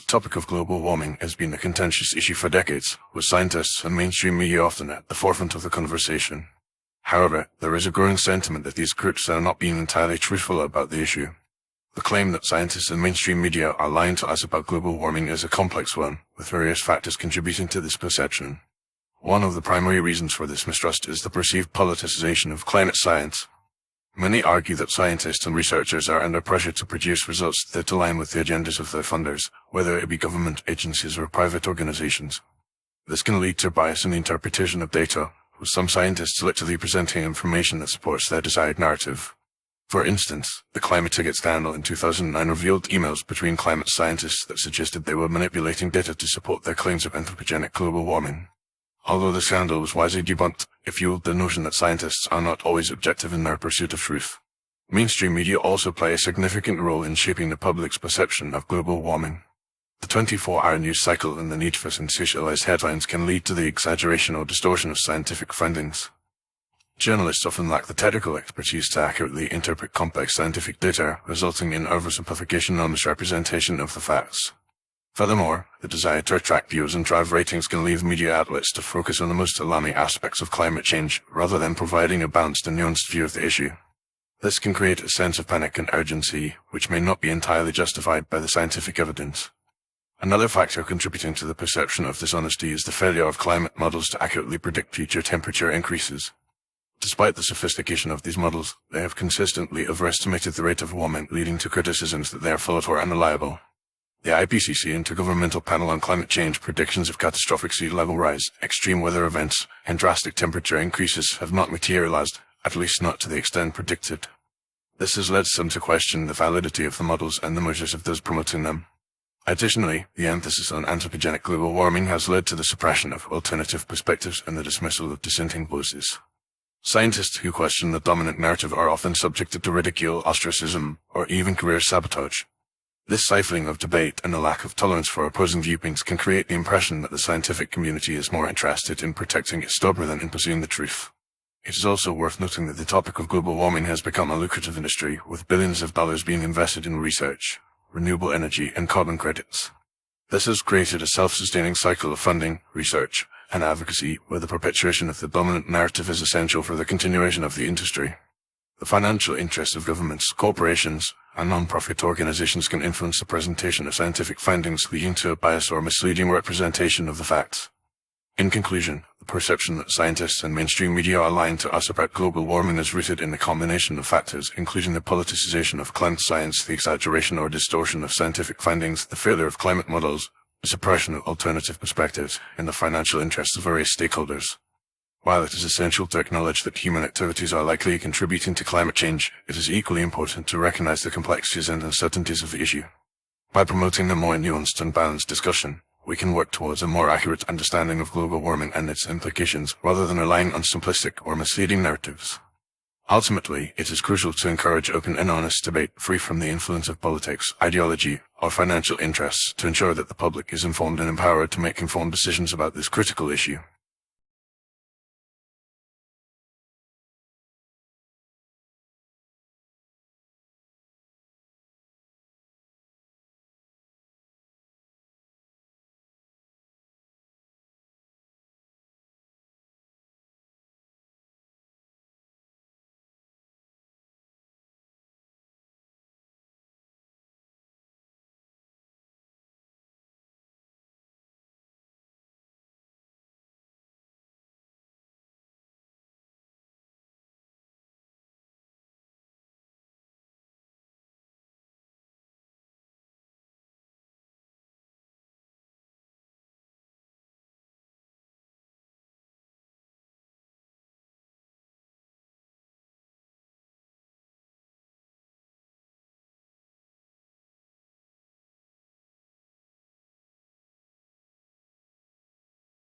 topic of global warming has been a contentious issue for decades, with scientists and mainstream media often at the forefront of the conversation. However, there is a growing sentiment that these groups are not being entirely truthful about the issue. The claim that scientists and mainstream media are lying to us about global warming is a complex one, with various factors contributing to this perception. One of the primary reasons for this mistrust is the perceived politicization of climate science. Many argue that scientists and researchers are under pressure to produce results that align with the agendas of their funders, whether it be government agencies or private organizations. This can lead to bias in the interpretation of data, with some scientists selectively presenting information that supports their desired narrative. For instance, the climate ticket scandal in 2009 revealed emails between climate scientists that suggested they were manipulating data to support their claims of anthropogenic global warming. Although the scandal was wisely debunked, it fueled the notion that scientists are not always objective in their pursuit of truth. Mainstream media also play a significant role in shaping the public's perception of global warming. The 24-hour news cycle and the need for sensationalized headlines can lead to the exaggeration or distortion of scientific findings. Journalists often lack the technical expertise to accurately interpret complex scientific data, resulting in oversimplification or misrepresentation of the facts. Furthermore, the desire to attract viewers and drive ratings can leave media outlets to focus on the most alarming aspects of climate change, rather than providing a balanced and nuanced view of the issue. This can create a sense of panic and urgency, which may not be entirely justified by the scientific evidence. Another factor contributing to the perception of dishonesty is the failure of climate models to accurately predict future temperature increases. Despite the sophistication of these models, they have consistently overestimated the rate of warming, leading to criticisms that they are flawed or unreliable. The IPCC Intergovernmental Panel on Climate Change predictions of catastrophic sea level rise, extreme weather events, and drastic temperature increases have not materialized, at least not to the extent predicted. This has led some to question the validity of the models and the measures of those promoting them. Additionally, the emphasis on anthropogenic global warming has led to the suppression of alternative perspectives and the dismissal of dissenting voices. Scientists who question the dominant narrative are often subjected to ridicule, ostracism, or even career sabotage. This stifling of debate and a lack of tolerance for opposing viewpoints can create the impression that the scientific community is more interested in protecting its stubborn than in pursuing the truth. It is also worth noting that the topic of global warming has become a lucrative industry, with billions of dollars being invested in research, renewable energy, and carbon credits. This has created a self-sustaining cycle of funding, research, and advocacy, where the perpetuation of the dominant narrative is essential for the continuation of the industry. The financial interests of governments, corporations, and non-profit organizations can influence the presentation of scientific findings, leading to a biased or misleading representation of the facts. In conclusion, the perception that scientists and mainstream media are lying to us about global warming is rooted in a combination of factors, including the politicization of climate science, the exaggeration or distortion of scientific findings, the failure of climate models, the suppression of alternative perspectives, and the financial interests of various stakeholders. While it is essential to acknowledge that human activities are likely contributing to climate change, it is equally important to recognize the complexities and uncertainties of the issue. By promoting a more nuanced and balanced discussion, we can work towards a more accurate understanding of global warming and its implications, rather than relying on simplistic or misleading narratives. Ultimately, it is crucial to encourage open and honest debate free from the influence of politics, ideology, or financial interests to ensure that the public is informed and empowered to make informed decisions about this critical issue.